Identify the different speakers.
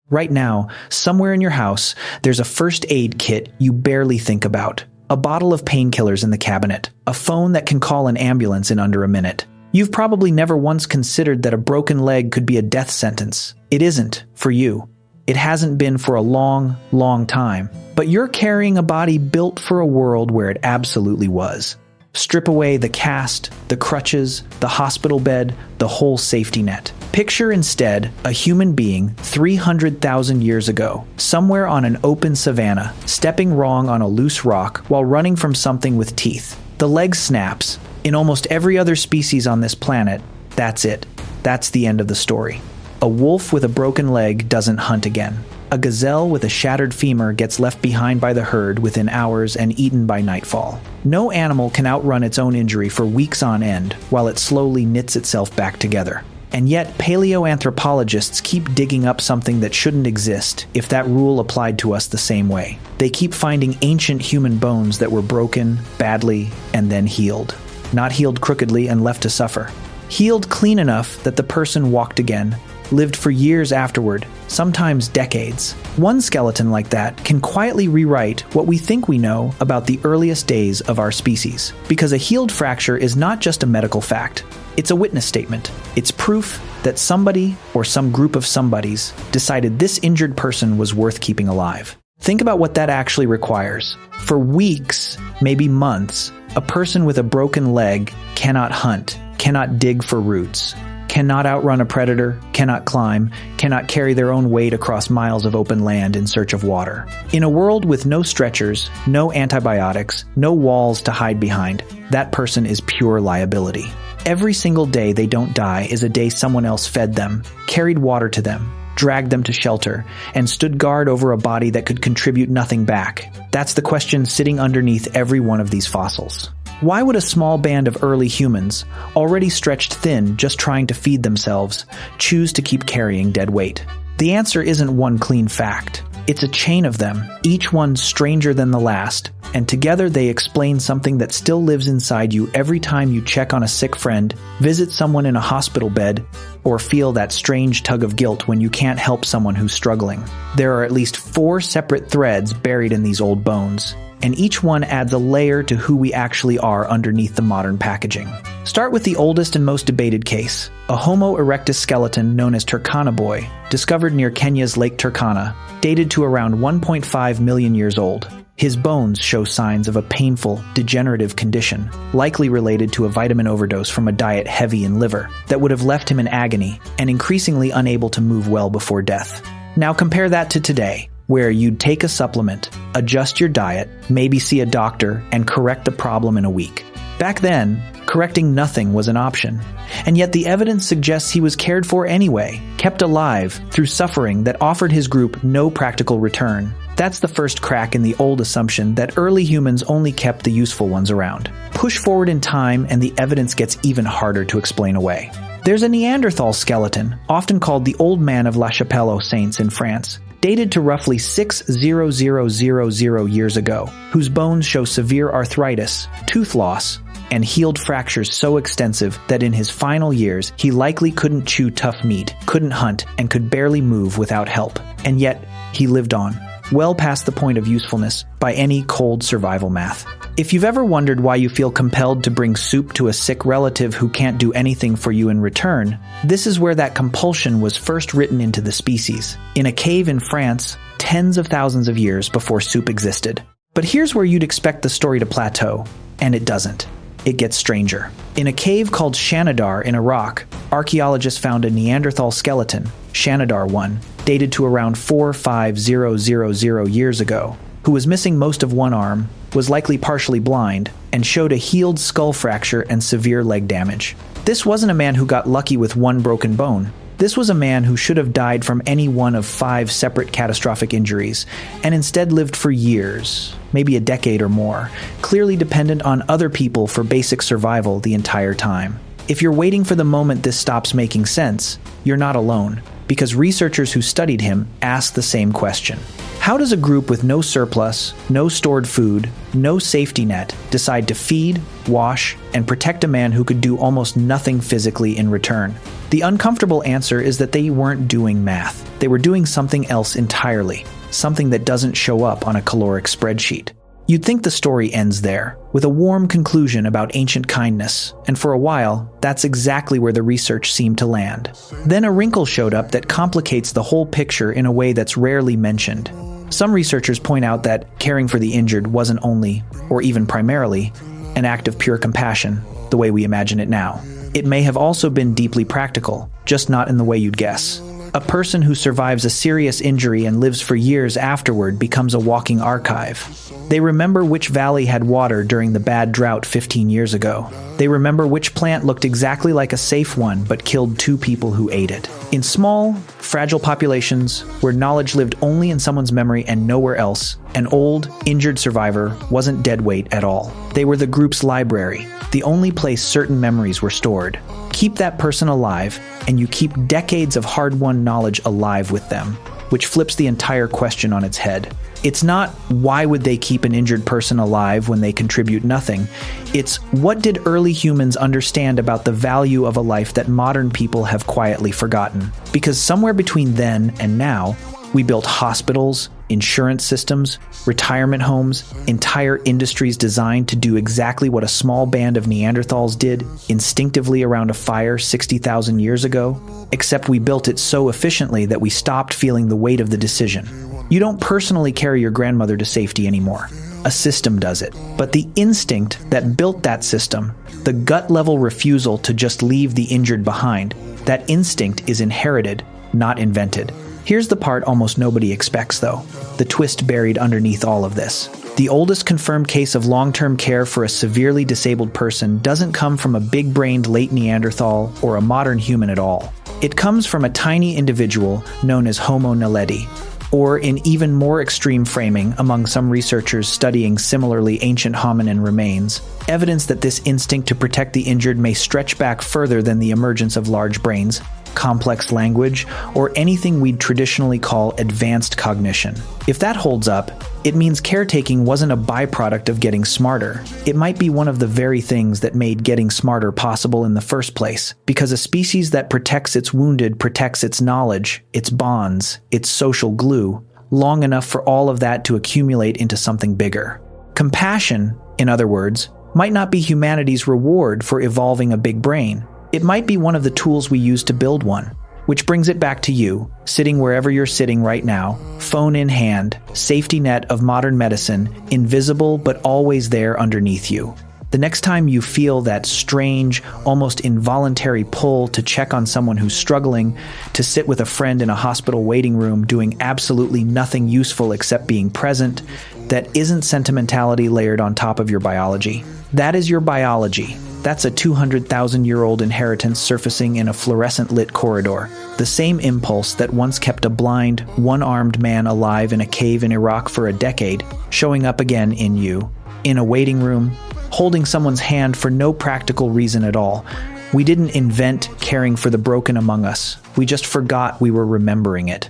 Speaker 1: Right now, somewhere in your house, there's a first aid kit you barely think about. A bottle of painkillers in the cabinet. A phone that can call an ambulance in under a minute. You've probably never once considered that a broken leg could be a death sentence. It isn't, for you. It hasn't been for a long, long time. But you're carrying a body built for a world where it absolutely was. Strip away the cast, the crutches, the hospital bed, the whole safety net. Picture instead a human being 300,000 years ago, somewhere on an open savanna, stepping wrong on a loose rock while running from something with teeth. The leg snaps. In almost every other species on this planet, that's it. That's the end of the story. A wolf with a broken leg doesn't hunt again. A gazelle with a shattered femur gets left behind by the herd within hours and eaten by nightfall. No animal can outrun its own injury for weeks on end while it slowly knits itself back together. And yet, paleoanthropologists keep digging up something that shouldn't exist if that rule applied to us the same way. They keep finding ancient human bones that were broken, badly, and then healed. Not healed crookedly and left to suffer. Healed clean enough that the person walked again, lived for years afterward, sometimes decades. One skeleton like that can quietly rewrite what we think we know about the earliest days of our species. Because a healed fracture is not just a medical fact, it's a witness statement. It's proof that somebody or some group of somebodies decided this injured person was worth keeping alive. Think about what that actually requires. For weeks, maybe months, a person with a broken leg cannot hunt, cannot dig for roots, cannot outrun a predator, cannot climb, cannot carry their own weight across miles of open land in search of water. In a world with no stretchers, no antibiotics, no walls to hide behind, that person is pure liability. Every single day they don't die is a day someone else fed them, carried water to them, dragged them to shelter, and stood guard over a body that could contribute nothing back. That's the question sitting underneath every one of these fossils. Why would a small band of early humans, already stretched thin just trying to feed themselves, choose to keep carrying dead weight? The answer isn't one clean fact. It's a chain of them, each one stranger than the last, and together they explain something that still lives inside you every time you check on a sick friend, visit someone in a hospital bed, or feel that strange tug of guilt when you can't help someone who's struggling. There are at least 4 separate threads buried in these old bones, and each one adds a layer to who we actually are underneath the modern packaging. Start with the oldest and most debated case, a Homo erectus skeleton known as Turkana boy, discovered near Kenya's Lake Turkana, dated to around 1.5 million years old. His bones show signs of a painful, degenerative condition, likely related to a vitamin overdose from a diet heavy in liver, that would have left him in agony and increasingly unable to move well before death. Now compare that to today, where you'd take a supplement, adjust your diet, maybe see a doctor, and correct the problem in a week. Back then, correcting nothing was an option, and yet the evidence suggests he was cared for anyway, kept alive through suffering that offered his group no practical return. That's the first crack in the old assumption that early humans only kept the useful ones around. Push forward in time and the evidence gets even harder to explain away. There's a Neanderthal skeleton, often called the Old Man of La Chapelle aux Saints in France, dated to roughly 6,000 years ago, whose bones show severe arthritis, tooth loss, and healed fractures so extensive that in his final years he likely couldn't chew tough meat, couldn't hunt, and could barely move without help. And yet, he lived on, well past the point of usefulness by any cold survival math. If you've ever wondered why you feel compelled to bring soup to a sick relative who can't do anything for you in return, this is where that compulsion was first written into the species, in a cave in France, tens of thousands of years before soup existed. But here's where you'd expect the story to plateau, and it doesn't. It gets stranger. In a cave called Shanidar in Iraq, archaeologists found a Neanderthal skeleton, Shanidar 1, dated to around 4,500 years ago, who was missing most of one arm, was likely partially blind, and showed a healed skull fracture and severe leg damage. This wasn't a man who got lucky with one broken bone. This was a man who should have died from any one of 5 separate catastrophic injuries, and instead lived for years, maybe a decade or more, clearly dependent on other people for basic survival the entire time. If you're waiting for the moment this stops making sense, you're not alone, because researchers who studied him asked the same question. How does a group with no surplus, no stored food, no safety net decide to feed, wash, and protect a man who could do almost nothing physically in return? The uncomfortable answer is that they weren't doing math. They were doing something else entirely, something that doesn't show up on a caloric spreadsheet. You'd think the story ends there, with a warm conclusion about ancient kindness, and for a while, that's exactly where the research seemed to land. Then a wrinkle showed up that complicates the whole picture in a way that's rarely mentioned. Some researchers point out that caring for the injured wasn't only, or even primarily, an act of pure compassion, the way we imagine it now. It may have also been deeply practical, just not in the way you'd guess. A person who survives a serious injury and lives for years afterward becomes a walking archive. They remember which valley had water during the bad drought 15 years ago. They remember which plant looked exactly like a safe one but killed 2 people who ate it. In small, fragile populations, where knowledge lived only in someone's memory and nowhere else, an old, injured survivor wasn't dead weight at all. They were the group's library, the only place certain memories were stored. Keep that person alive, and you keep decades of hard-won knowledge alive with them, which flips the entire question on its head. It's not, why would they keep an injured person alive when they contribute nothing? It's, what did early humans understand about the value of a life that modern people have quietly forgotten? Because somewhere between then and now, we built hospitals, insurance systems, retirement homes, entire industries designed to do exactly what a small band of Neanderthals did instinctively around a fire 60,000 years ago, except we built it so efficiently that we stopped feeling the weight of the decision. You don't personally carry your grandmother to safety anymore. A system does it. But the instinct that built that system, the gut-level refusal to just leave the injured behind, that instinct is inherited, not invented. Here's the part almost nobody expects, though. The twist buried underneath all of this. The oldest confirmed case of long-term care for a severely disabled person doesn't come from a big-brained late Neanderthal or a modern human at all. It comes from a tiny individual known as Homo naledi, or in even more extreme framing among some researchers studying similarly ancient hominin remains, evidence that this instinct to protect the injured may stretch back further than the emergence of large brains, complex language, or anything we'd traditionally call advanced cognition. If that holds up, it means caretaking wasn't a byproduct of getting smarter. It might be one of the very things that made getting smarter possible in the first place, because a species that protects its wounded protects its knowledge, its bonds, its social glue, long enough for all of that to accumulate into something bigger. Compassion, in other words, might not be humanity's reward for evolving a big brain. It might be one of the tools we use to build one. Which brings it back to you, sitting wherever you're sitting right now, phone in hand, safety net of modern medicine, invisible but always there underneath you. The next time you feel that strange, almost involuntary pull to check on someone who's struggling, to sit with a friend in a hospital waiting room doing absolutely nothing useful except being present, that isn't sentimentality layered on top of your biology. That is your biology. That's a 200,000-year-old inheritance surfacing in a fluorescent-lit corridor. The same impulse that once kept a blind, one-armed man alive in a cave in Iraq for a decade, showing up again in you. In a waiting room, holding someone's hand for no practical reason at all. We didn't invent caring for the broken among us. We just forgot we were remembering it.